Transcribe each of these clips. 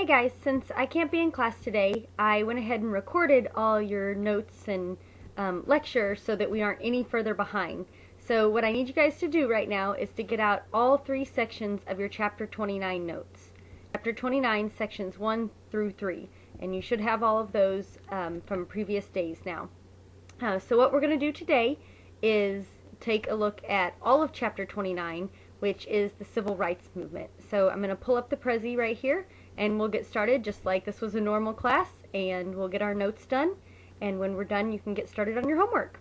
Hey guys, since I can't be in class today, I went ahead and recorded all your notes and lecture so that we aren't any further behind. So what I need you guys to do right now is to get out all three sections of your Chapter 29 notes. Chapter 29, sections 1 through 3. And you should have all of those from previous days now. So what we're going to do today is take a look at all of Chapter 29, which is the Civil Rights Movement. So I'm going to pull up the Prezi right here, and we'll get started just like this was a normal class, and we'll get our notes done, and when we're done you can get started on your homework.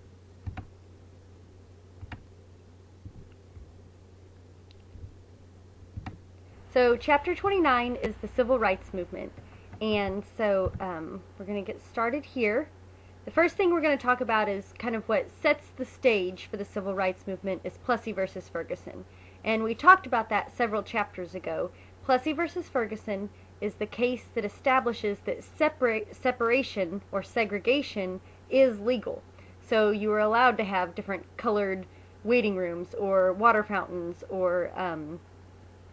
So Chapter 29 is the Civil Rights Movement, and so we're going to get started here. The first thing we're going to talk about is kind of what sets the stage for the Civil Rights Movement is Plessy versus Ferguson. And we talked about that several chapters ago. Plessy versus Ferguson is the case that establishes that separation or segregation is legal. So you are allowed to have different colored waiting rooms or water fountains or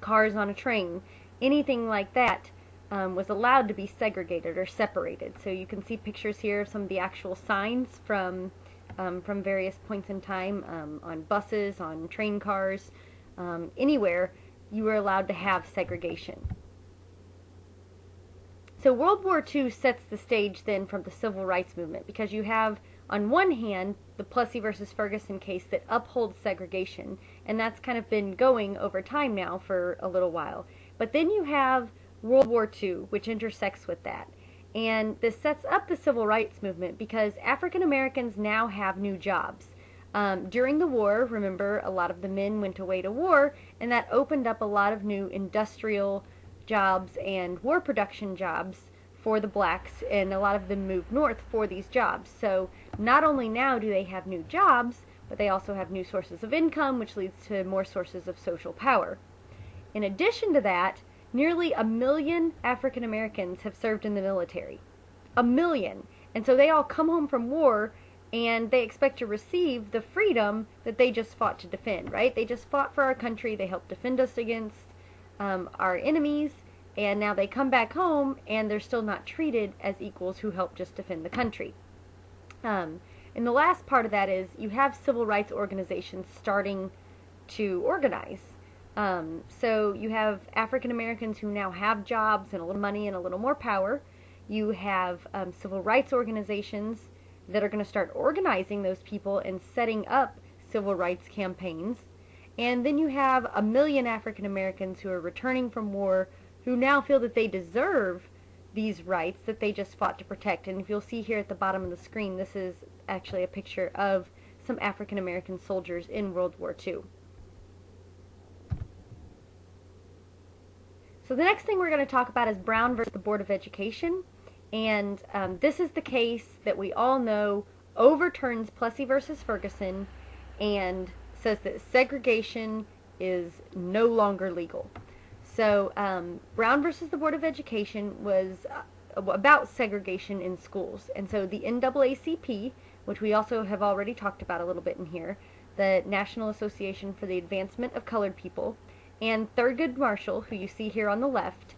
cars on a train. Anything like that was allowed to be segregated or separated. So you can see pictures here of some of the actual signs from various points in time on buses, on train cars, anywhere you were allowed to have segregation. So World War II sets the stage then from the Civil Rights Movement, because you have on one hand the Plessy versus Ferguson case that upholds segregation, and that's kind of been going over time now for a little while. But then you have World War II, which intersects with that. And this sets up the Civil Rights Movement because African Americans now have new jobs. During the war, remember, a lot of the men went away to war, and that opened up a lot of new industrial jobs and war production jobs for the blacks, and a lot of them moved north for these jobs. So not only now do they have new jobs, but they also have new sources of income, which leads to more sources of social power. In addition to that, nearly 1 million African Americans have served in the military. 1 million. And so they all come home from war and they expect to receive the freedom that they just fought to defend, right? They just fought for our country, they helped defend us against our enemies, and now they come back home and they're still not treated as equals who helped just defend the country. And the last part of that is you have civil rights organizations starting to organize. So you have African Americans who now have jobs and a little money and a little more power. You have civil rights organizations that are going to start organizing those people and setting up civil rights campaigns. And then you have 1 million African Americans who are returning from war who now feel that they deserve these rights that they just fought to protect. And if you'll see here at the bottom of the screen, this is actually a picture of some African American soldiers in World War II. So the next thing we're going to talk about is Brown versus the Board of Education. And this is the case that we all know overturns Plessy versus Ferguson and says that segregation is no longer legal. So Brown versus the Board of Education was about segregation in schools. And so the NAACP, which we also have already talked about a little bit in here, the National Association for the Advancement of Colored People, and Thurgood Marshall, who you see here on the left,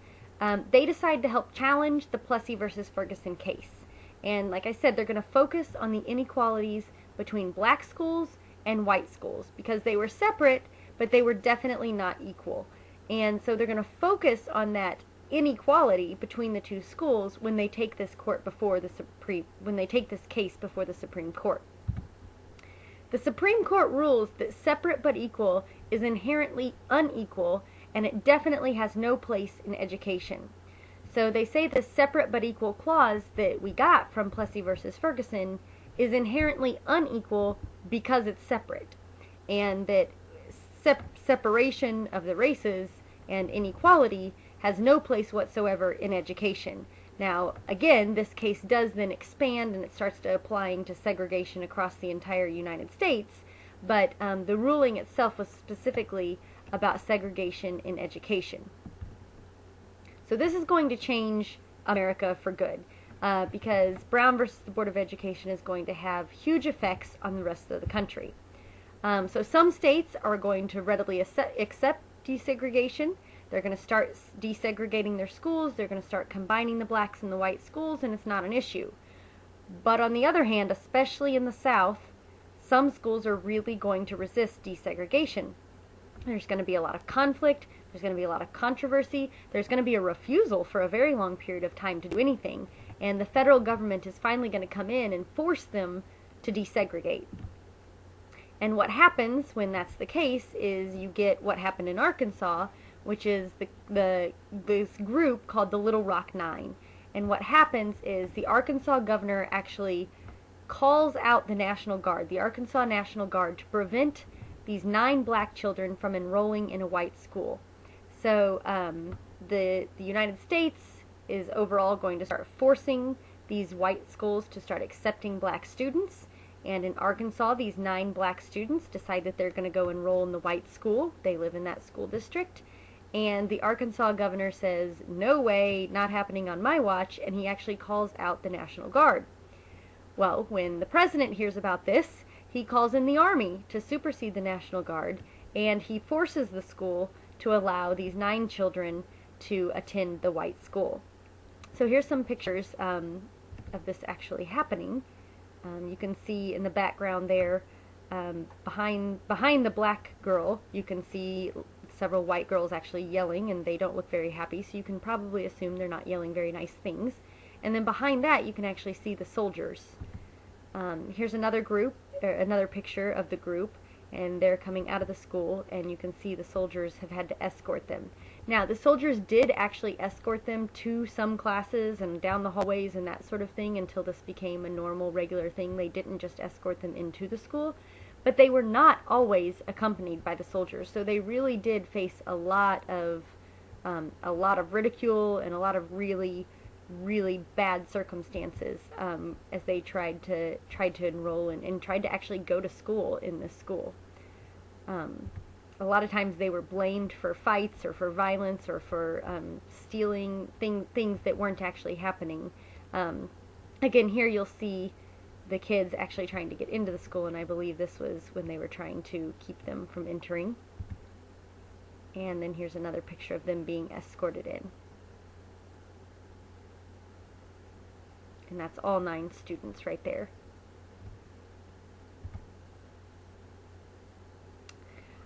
they decide to help challenge the Plessy versus Ferguson case. And like I said, they're going to focus on the inequalities between black schools and white schools, because they were separate, but they were definitely not equal. And so they're going to focus on that inequality between the two schools when they take this case before the Supreme Court. The Supreme Court rules that separate but equal is inherently unequal, and it definitely has no place in education. So they say the separate but equal clause that we got from Plessy versus Ferguson is inherently unequal because it's separate, and that separation of the races and inequality has no place whatsoever in education. Now, again, this case does then expand and it starts to applying to segregation across the entire United States, but the ruling itself was specifically about segregation in education. So this is going to change America for good, because Brown versus the Board of Education is going to have huge effects on the rest of the country. So some states are going to readily accept desegregation. They're going to start desegregating their schools. They're going to start combining the blacks and the white schools, and it's not an issue. But on the other hand, especially in the South, some schools are really going to resist desegregation. There's going to be a lot of conflict. There's going to be a lot of controversy. There's going to be a refusal for a very long period of time to do anything. And the federal government is finally going to come in and force them to desegregate. And what happens when that's the case is you get what happened in Arkansas, which is this group called the Little Rock Nine. And what happens is the Arkansas governor actually calls out the National Guard, the Arkansas National Guard, to prevent these 9 black children from enrolling in a white school. So the United States is overall going to start forcing these white schools to start accepting black students. And in Arkansas, these 9 black students decide that they're going to go enroll in the white school. They live in that school district. And the Arkansas governor says, no way, not happening on my watch, and he actually calls out the National Guard. Well, when the president hears about this, he calls in the army to supersede the National Guard, and he forces the school to allow these 9 children to attend the white school. So here's some pictures of this actually happening. You can see in the background there, behind the black girl, you can see several white girls actually yelling, and they don't look very happy, so you can probably assume they're not yelling very nice things. And then behind that, you can actually see the soldiers. Here's another picture of the group, and they're coming out of the school, and you can see the soldiers have had to escort them. Now, the soldiers did actually escort them to some classes and down the hallways and that sort of thing until this became a normal, regular thing. They didn't just escort them into the school, but they were not always accompanied by the soldiers, so they really did face a lot of ridicule and a lot of really bad circumstances as they tried to enroll and tried to actually go to school in this school. A lot of times they were blamed for fights or for violence or for stealing things that weren't actually happening. Again, here you'll see the kids actually trying to get into the school, and I believe this was when they were trying to keep them from entering. And then here's another picture of them being escorted in. And that's all 9 students right there.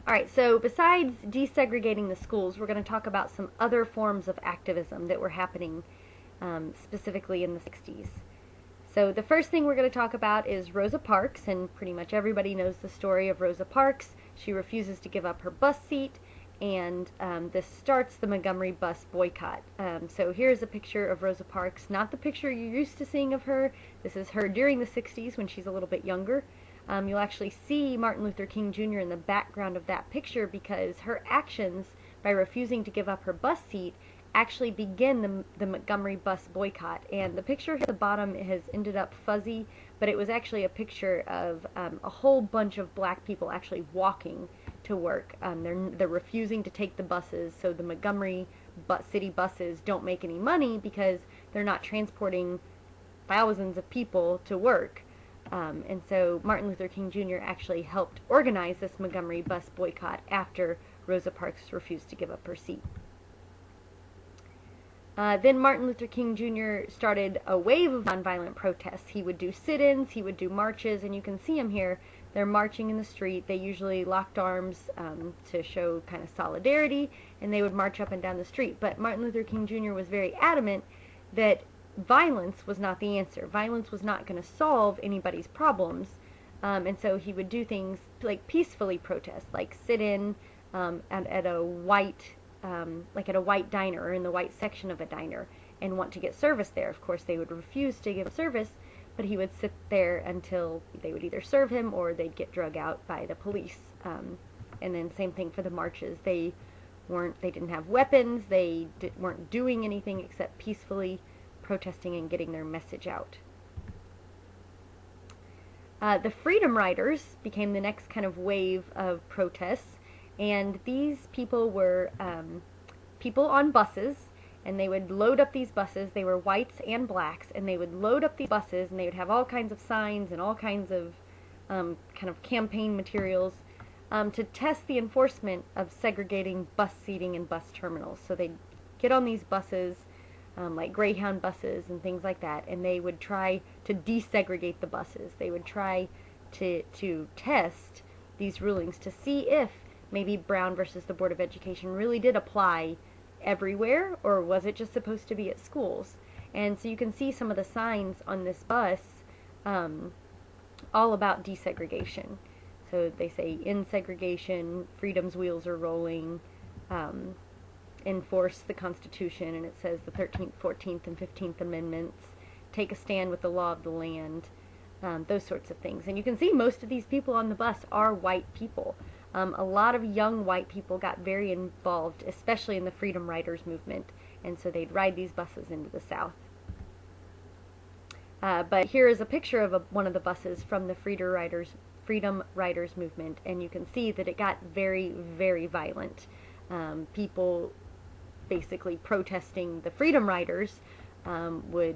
Alright, so besides desegregating the schools, we're going to talk about some other forms of activism that were happening specifically in the 60s. So the first thing we're going to talk about is Rosa Parks, and pretty much everybody knows the story of Rosa Parks. She refuses to give up her bus seat, and this starts the Montgomery bus boycott. So here's a picture of Rosa Parks, not the picture you're used to seeing of her. This is her during the 60s when she's a little bit younger. You'll actually see Martin Luther King Jr. in the background of that picture because her actions by refusing to give up her bus seat actually begin the Montgomery bus boycott. And the picture at the bottom has ended up fuzzy, but it was actually a picture of a whole bunch of black people actually walking to work. They're refusing to take the buses, so the Montgomery city buses don't make any money because they're not transporting thousands of people to work. And so Martin Luther King Jr. actually helped organize this Montgomery bus boycott after Rosa Parks refused to give up her seat. Then Martin Luther King Jr. started a wave of nonviolent protests. He would do sit-ins, he would do marches, and you can see him here. They're marching in the street. They usually locked arms to show kind of solidarity, and they would march up and down the street. But Martin Luther King Jr. was very adamant that violence was not the answer. Violence was not going to solve anybody's problems, and so he would do things like peacefully protest, like sit in at a white diner or in the white section of a diner and want to get service there. Of course, they would refuse to give service, but he would sit there until they would either serve him or they'd get drug out by the police. And then same thing for the marches. They didn't have weapons. They weren't doing anything except peacefully protesting and getting their message out. The Freedom Riders became the next kind of wave of protests, and these people were people on buses, and they would load up these buses. They were whites and blacks, and they would load up these buses, and they would have all kinds of signs and all kinds of kind of campaign materials, to test the enforcement of segregating bus seating in bus terminals. So they'd get on these buses, like Greyhound buses and things like that, and they would try to desegregate the buses. They would try to test these rulings to see if maybe Brown versus the Board of Education really did apply everywhere, or was it just supposed to be at schools? And so you can see some of the signs on this bus all about desegregation. So they say, in segregation, freedom's wheels are rolling, enforce the Constitution, and it says the 13th, 14th, and 15th Amendments, take a stand with the law of the land, those sorts of things. And you can see most of these people on the bus are white people. A lot of young white people got very involved, especially in the Freedom Riders movement, and so they'd ride these buses into the South. But here is a picture of one of the buses from the Freedom Riders movement, and you can see that it got very, very violent. People basically protesting the Freedom Riders would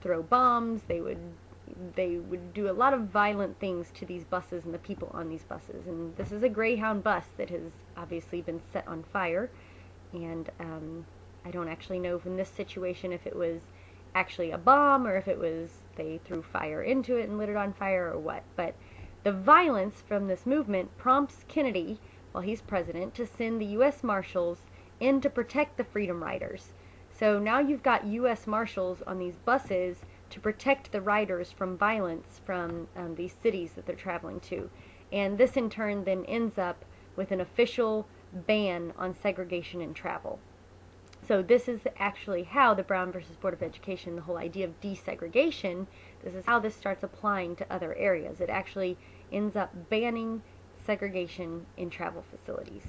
throw bombs. They would do a lot of violent things to these buses and the people on these buses. And this is a Greyhound bus that has obviously been set on fire. And I don't actually know in this situation if it was actually a bomb or if it was they threw fire into it and lit it on fire or what. But the violence from this movement prompts Kennedy, while he's president, to send the U.S. Marshals in to protect the Freedom Riders. So now you've got U.S. Marshals on these buses to protect the riders from violence from these cities that they're traveling to. And this in turn then ends up with an official ban on segregation in travel. So this is actually how the Brown versus Board of Education, the whole idea of desegregation, this is how this starts applying to other areas. It actually ends up banning segregation in travel facilities.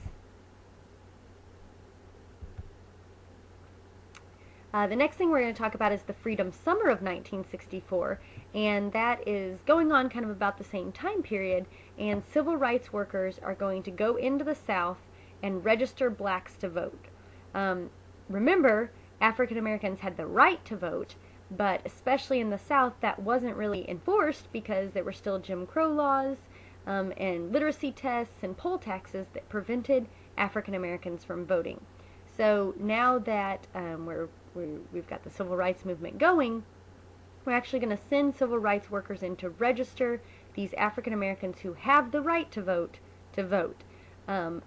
The next thing we're going to talk about is the Freedom Summer of 1964, and that is going on kind of about the same time period, and civil rights workers are going to go into the South and register blacks to vote. Remember, African Americans had the right to vote, but especially in the South, that wasn't really enforced because there were still Jim Crow laws and literacy tests and poll taxes that prevented African Americans from voting. So now that we've got the civil rights movement going, we're actually going to send civil rights workers in to register these African Americans who have the right to vote to vote.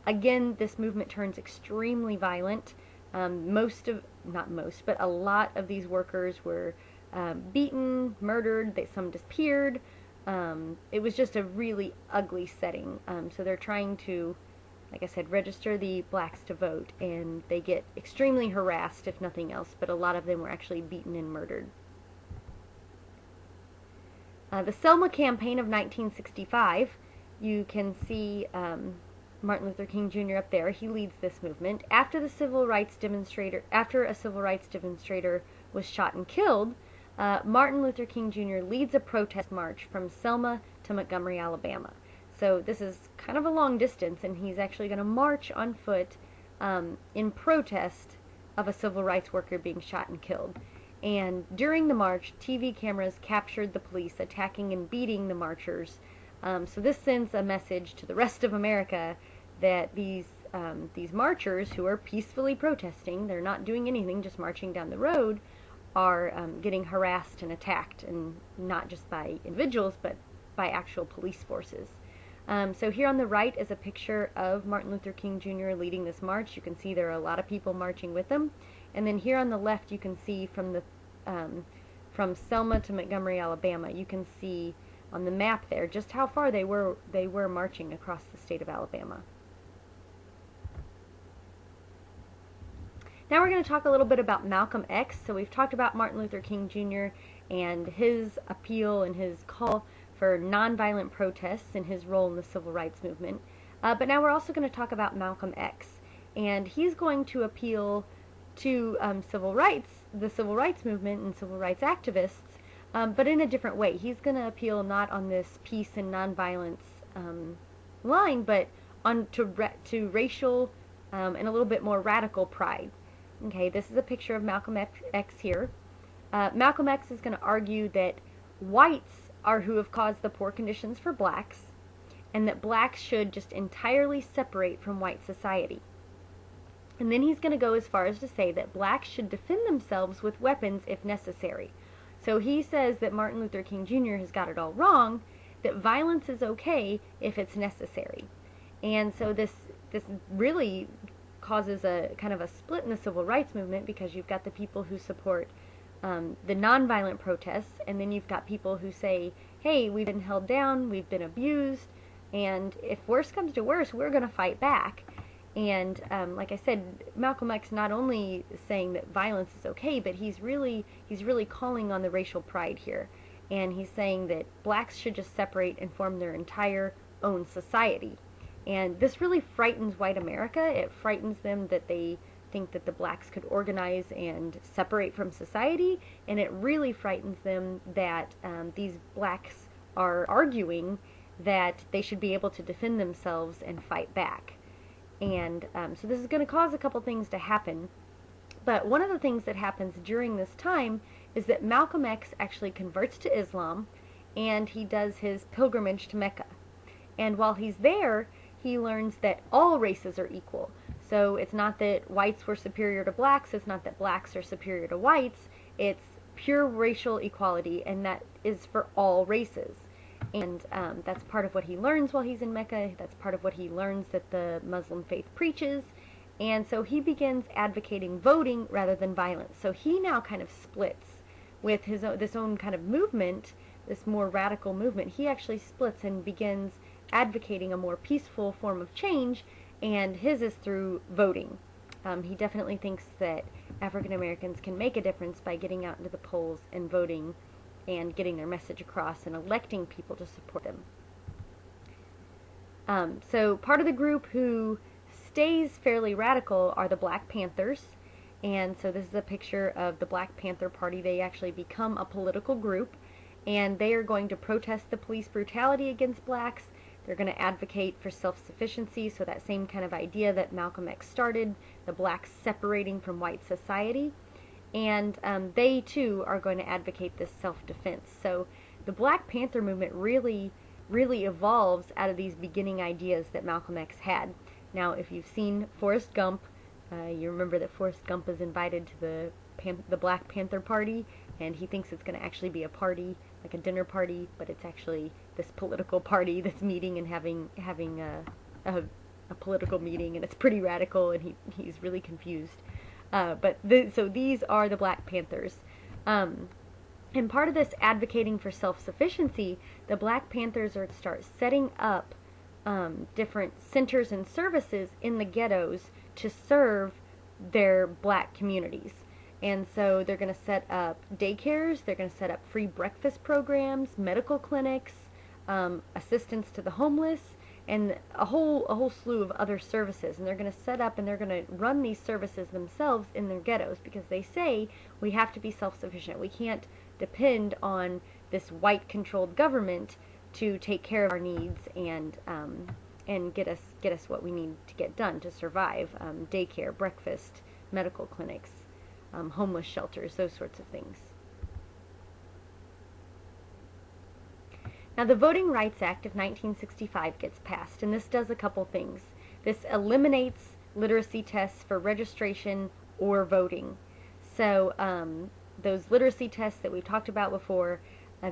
Again, this movement turns extremely violent. But a lot of these workers were beaten, murdered, some disappeared. It was just a really ugly setting. So they're trying to, like I said, register the blacks to vote, and they get extremely harassed, if nothing else, but a lot of them were actually beaten and murdered. The Selma campaign of 1965, you can see Martin Luther King Jr. up there. He leads this movement. After a civil rights demonstrator was shot and killed, Martin Luther King Jr. leads a protest march from Selma to Montgomery, Alabama. So this is kind of a long distance, and he's actually going to march on foot in protest of a civil rights worker being shot and killed. And during the march, TV cameras captured the police attacking and beating the marchers. So this sends a message to the rest of America that these marchers who are peacefully protesting, they're not doing anything, just marching down the road, are getting harassed and attacked, and not just by individuals, but by actual police forces. So here on the right is a picture of Martin Luther King Jr. leading this march. You can see there are a lot of people marching with him. And then here on the left, you can see from Selma to Montgomery, Alabama, you can see on the map there just how far they were marching across the state of Alabama. Now we're going to talk a little bit about Malcolm X. So we've talked about Martin Luther King Jr. and his appeal and his call for nonviolent protests and his role in the civil rights movement. But now we're also going to talk about Malcolm X. And he's going to appeal to the civil rights movement and civil rights activists, but in a different way. He's going to appeal not on this peace and nonviolence line, but on to racial and a little bit more radical pride. Okay, this is a picture of Malcolm X here. Malcolm X is going to argue that whites are who have caused the poor conditions for blacks, and that blacks should just entirely separate from white society. And then he's going to go as far as to say that blacks should defend themselves with weapons if necessary. So he says that Martin Luther King Jr. has got it all wrong, that violence is okay if it's necessary. And so this really causes a kind of a split in the civil rights movement, because you've got the people who support the nonviolent protests, and then you've got people who say, hey, we've been held down, we've been abused, and if worse comes to worse, we're going to fight back. And like I said, Malcolm X not only saying that violence is okay, but he's really calling on the racial pride here. And he's saying that blacks should just separate and form their entire own society. And this really frightens white America. It frightens them that they think that the blacks could organize and separate from society. And it really frightens them that these blacks are arguing that they should be able to defend themselves and fight back. And so this is going to cause a couple things to happen. But one of the things that happens during this time is that Malcolm X actually converts to Islam, and he does his pilgrimage to Mecca. And while he's there, he learns that all races are equal. So it's not that whites were superior to blacks, it's not that blacks are superior to whites, it's pure racial equality, and that is for all races. And that's part of what he learns while he's in Mecca. That's part of what he learns that the Muslim faith preaches. And so he begins advocating voting rather than violence. So he now kind of splits with this own kind of movement, this more radical movement. He actually splits and begins advocating a more peaceful form of change, and his is through voting. He definitely thinks that African Americans can make a difference by getting out into the polls and voting and getting their message across and electing people to support them. So part of the group who stays fairly radical are the Black Panthers. And so this is a picture of the Black Panther Party. They actually become a political group, and they are going to protest the police brutality against blacks. They're going to advocate for self-sufficiency, so that same kind of idea that Malcolm X started, the blacks separating from white society. And they too are going to advocate this self-defense. So the Black Panther movement really evolves out of these beginning ideas that Malcolm X had. Now, if you've seen Forrest Gump, you remember that Forrest Gump is invited to the Black Panther Party, and he thinks it's going to actually be a party, like a dinner party, but it's actually this political party that's meeting and having a political meeting, and it's pretty radical, and he's really confused. So these are the Black Panthers. And part of this advocating for self-sufficiency, the Black Panthers are to start setting up different centers and services in the ghettos to serve their black communities. And so they're going to set up daycares, they're going to set up free breakfast programs, medical clinics, assistance to the homeless, and a whole slew of other services. And they're going to set up and they're going to run these services themselves in their ghettos, because they say we have to be self-sufficient. We can't depend on this white-controlled government to take care of our needs and get us what we need to get done to survive. Daycare, breakfast, medical clinics, homeless shelters, those sorts of things. Now, the Voting Rights Act of 1965 gets passed, and this does a couple things. This eliminates literacy tests for registration or voting. So those literacy tests that we've talked about before,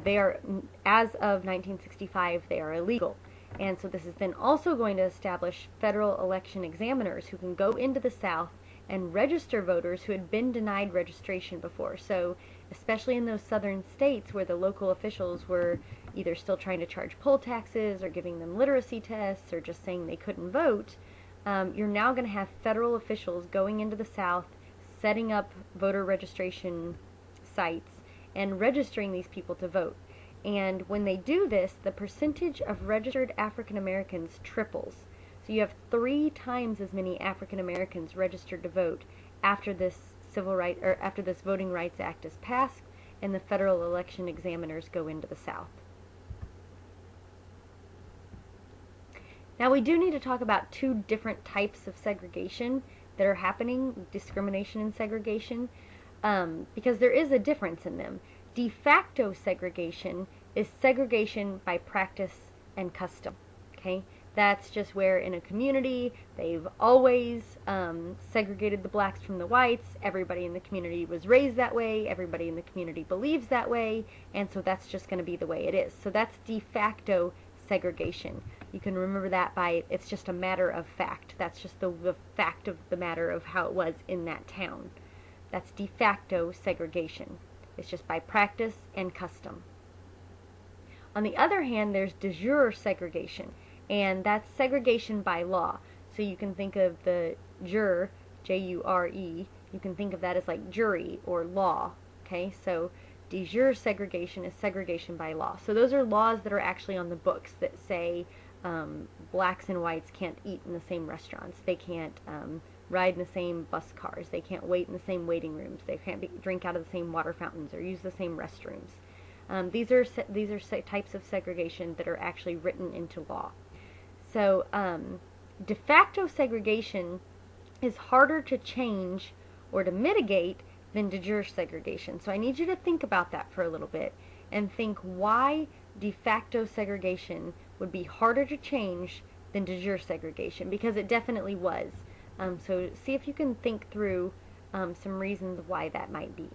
they are, as of 1965, they are illegal. And so this is then also going to establish federal election examiners who can go into the South and register voters who had been denied registration before. So especially in those southern states where the local officials were either still trying to charge poll taxes or giving them literacy tests or just saying they couldn't vote, you're now going to have federal officials going into the South, setting up voter registration sites and registering these people to vote. And when they do this, the percentage of registered African Americans triples. So you have 3 times as many African Americans registered to vote after this after this Voting Rights Act is passed and the federal election examiners go into the South. Now, we do need to talk about 2 different types of segregation that are happening, discrimination and segregation, because there is a difference in them. De facto segregation is segregation by practice and custom. Okay, that's just where in a community they've always segregated the blacks from the whites. Everybody in the community was raised that way. Everybody in the community believes that way, and so that's just going to be the way it is. So that's de facto segregation. You can remember that by, it's just a matter of fact. That's just the fact of the matter of how it was in that town. That's de facto segregation. It's just by practice and custom. On the other hand, there's de jure segregation, and that's segregation by law. So you can think of the jure, J-U-R-E, you can think of that as like jury or law. Okay, so de jure segregation is segregation by law. So those are laws that are actually on the books that say blacks and whites can't eat in the same restaurants. They can't ride in the same bus cars. They can't wait in the same waiting rooms. They can't drink out of the same water fountains or use the same restrooms. These are types of segregation that are actually written into law. So de facto segregation is harder to change or to mitigate than de jure segregation. So I need you to think about that for a little bit and think why de facto segregation would be harder to change than de jure segregation, because it definitely was. So see if you can think through some reasons why that might be.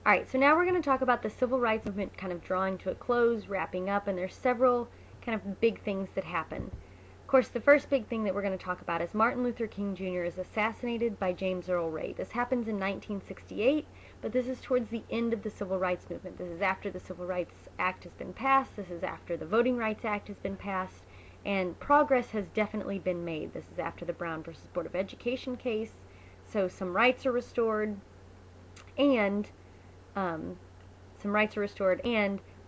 Alright, so now we're going to talk about the civil rights movement kind of drawing to a close, wrapping up, and there's several kind of big things that happen. Of course, the first big thing that we're going to talk about is Martin Luther King Jr. is assassinated by James Earl Ray. This happens in 1968, but this is towards the end of the civil rights movement. This is after the Civil Rights Act has been passed, this is after the Voting Rights Act has been passed, and progress has definitely been made. This is after the Brown versus Board of Education case, so some rights are restored, and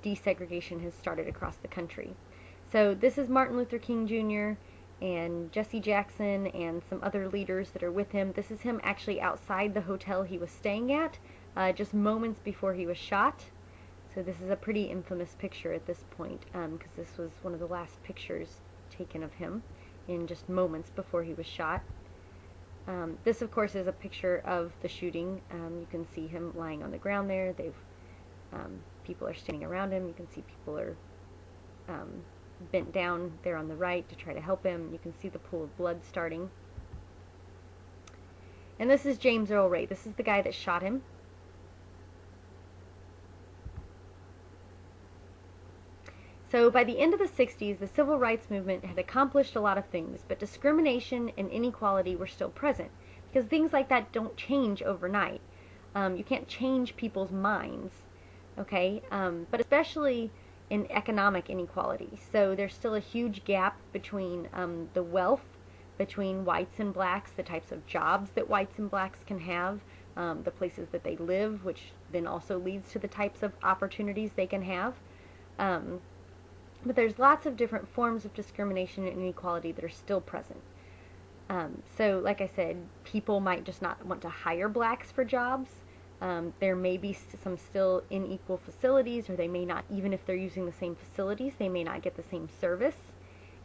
desegregation has started across the country. So this is Martin Luther King Jr. and Jesse Jackson and some other leaders that are with him. This is him actually outside the hotel he was staying at, just moments before he was shot. So this is a pretty infamous picture at this point, because this was one of the last pictures taken of him in just moments before he was shot. This, of course, is a picture of the shooting. You can see him lying on the ground there. People are standing around him. You can see people are bent down there on the right to try to help him. You can see the pool of blood starting. And this is James Earl Ray. This is the guy that shot him. So by the end of the 60s, the civil rights movement had accomplished a lot of things, but discrimination and inequality were still present, because things like that don't change overnight. You can't change people's minds, okay? But especially in economic inequality. So there's still a huge gap between the wealth between whites and blacks, the types of jobs that whites and blacks can have, the places that they live, which then also leads to the types of opportunities they can have. But there's lots of different forms of discrimination and inequality that are still present. So, like I said, people might just not want to hire blacks for jobs. There may be some still unequal facilities, or they may not, even if they're using the same facilities, they may not get the same service.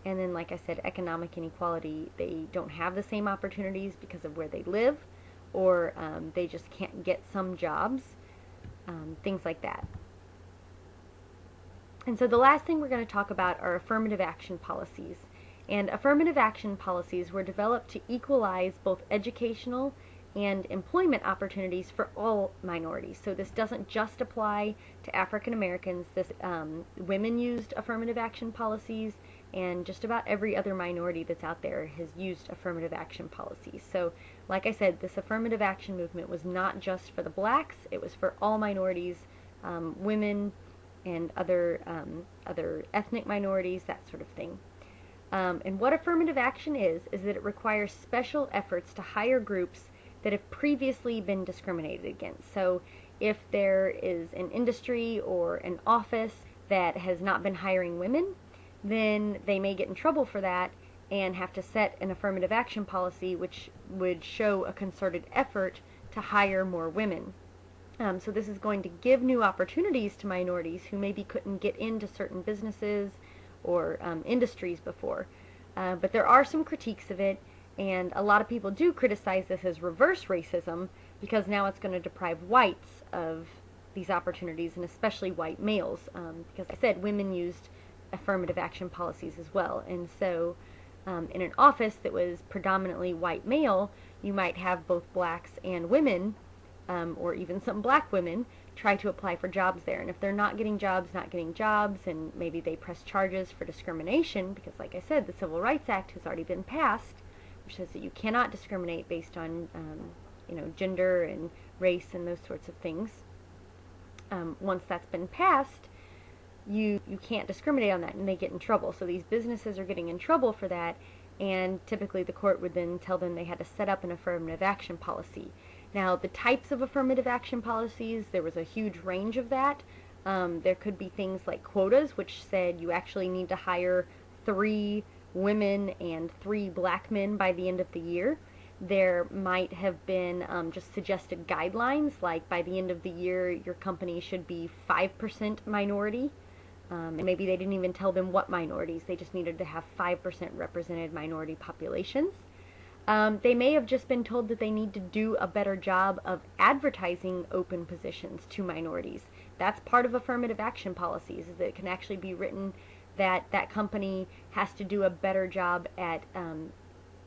And then, like I said, economic inequality, they don't have the same opportunities because of where they live, or they just can't get some jobs, things like that. And so the last thing we're going to talk about are affirmative action policies. And affirmative action policies were developed to equalize both educational and employment opportunities for all minorities. So this doesn't just apply to African Americans. Women used affirmative action policies, and just about every other minority that's out there has used affirmative action policies. So, like I said, this affirmative action movement was not just for the blacks, it was for all minorities, women, and other ethnic minorities, that sort of thing. And what affirmative action is that it requires special efforts to hire groups that have previously been discriminated against. So if there is an industry or an office that has not been hiring women, then they may get in trouble for that and have to set an affirmative action policy which would show a concerted effort to hire more women. So this is going to give new opportunities to minorities who maybe couldn't get into certain businesses or industries before. But there are some critiques of it, and a lot of people do criticize this as reverse racism, because now it's going to deprive whites of these opportunities, and especially white males, because like I said, women used affirmative action policies as well. And so in an office that was predominantly white male, you might have both blacks and women, or even some black women, try to apply for jobs there. And if they're not getting jobs, and maybe they press charges for discrimination, because like I said, the Civil Rights Act has already been passed, which says that you cannot discriminate based on gender and race and those sorts of things. Once that's been passed, you can't discriminate on that, and they get in trouble. So these businesses are getting in trouble for that, and typically the court would then tell them they had to set up an affirmative action policy. Now, the types of affirmative action policies, there was a huge range of that. There could be things like quotas, which said you actually need to hire 3 women and 3 black men by the end of the year. There might have been just suggested guidelines, like by the end of the year your company should be 5% minority. And maybe they didn't even tell them what minorities, they just needed to have 5% represented minority populations. They may have just been told that they need to do a better job of advertising open positions to minorities. That's part of affirmative action policies, is that it can actually be written that that company has to do a better job at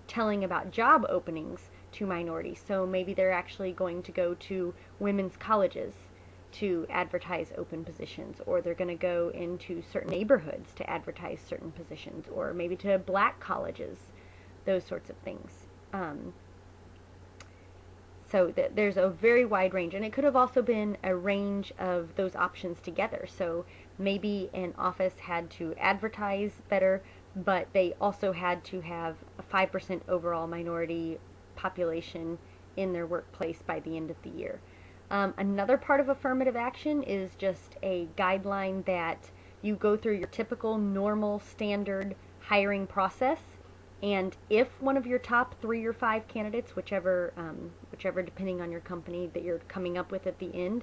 telling about job openings to minorities. So maybe they're actually going to go to women's colleges to advertise open positions, or they're going to go into certain neighborhoods to advertise certain positions, or maybe to black colleges, those sorts of things. So there's a very wide range, and it could have also been a range of those options together. So maybe an office had to advertise better, but they also had to have a 5% overall minority population in their workplace by the end of the year. Another part of affirmative action is just a guideline that you go through your typical, normal, standard hiring process, and if one of your top 3 or 5 candidates, whichever depending on your company that you're coming up with at the end,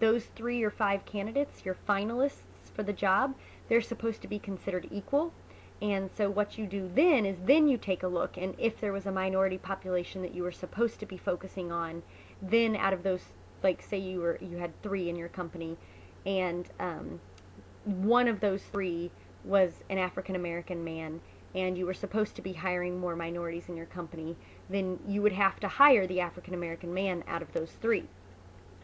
those 3 or 5 candidates, your finalists for the job, they're supposed to be considered equal. And so what you do then is you take a look, and if there was a minority population that you were supposed to be focusing on, then out of those, like say you had 3 in your company, and one of those 3 was an African American man, and you were supposed to be hiring more minorities in your company, then you would have to hire the African American man out of those 3.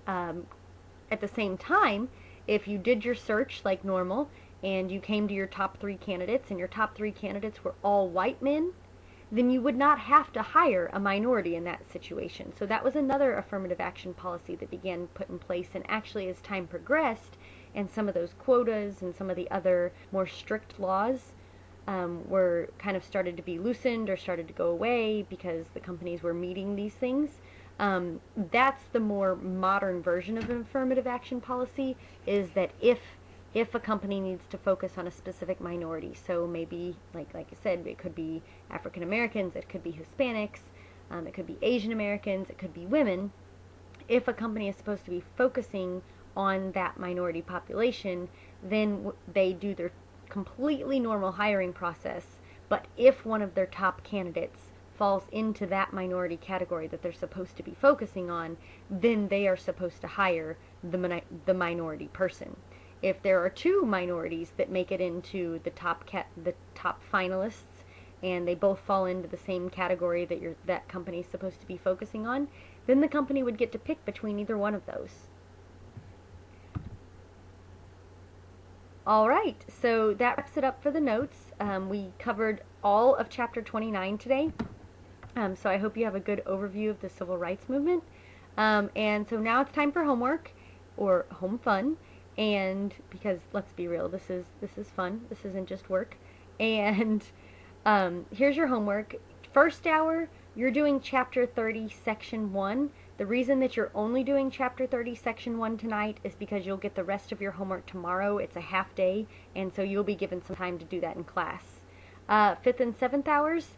At the same time, if you did your search like normal, and you came to your top 3 candidates, and your top 3 candidates were all white men, then you would not have to hire a minority in that situation. So that was another affirmative action policy that began put in place, and actually as time progressed, and some of those quotas and some of the other more strict laws were kind of started to be loosened or started to go away because the companies were meeting these things. That's the more modern version of an affirmative action policy, is that if a company needs to focus on a specific minority, so maybe, like I said, it could be African Americans, it could be Hispanics, it could be Asian Americans, it could be women. If a company is supposed to be focusing on that minority population, then they do their completely normal hiring process, but if one of their top candidates falls into that minority category that they're supposed to be focusing on, then they are supposed to hire the minority person. If there are 2 minorities that make it into the top finalists, and they both fall into the same category that company is supposed to be focusing on, then the company would get to pick between either one of those. Alright, so that wraps it up for the notes. We covered all of Chapter 29 today, so I hope you have a good overview of the Civil Rights Movement. And so now it's time for homework, or home fun. And because let's be real, this is fun. This isn't just work. And here's your homework. First hour, you're doing Chapter 30, Section 1. The reason that you're only doing Chapter 30, Section 1 tonight is because you'll get the rest of your homework tomorrow. It's a half day, and so you'll be given some time to do that in class. 5th and 7th hours,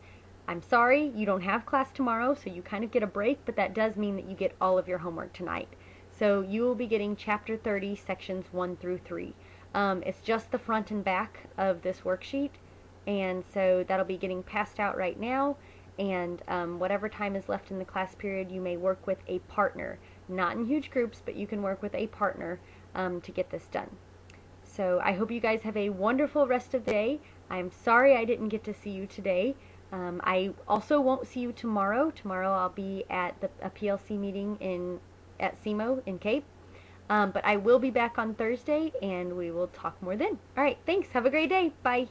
I'm sorry, you don't have class tomorrow, so you kind of get a break, but that does mean that you get all of your homework tonight. So you will be getting Chapter 30, Sections 1 through 3. It's just the front and back of this worksheet, and so that'll be getting passed out right now, and whatever time is left in the class period, you may work with a partner not in huge groups, but you can work with a partner to get this done. So I hope you guys have a wonderful rest of the day. I'm sorry I didn't get to see you today. I also won't see you tomorrow. Tomorrow I'll be at a PLC meeting at SEMO in Cape. But I will be back on Thursday, and we will talk more then. All right, thanks. Have a great day. Bye.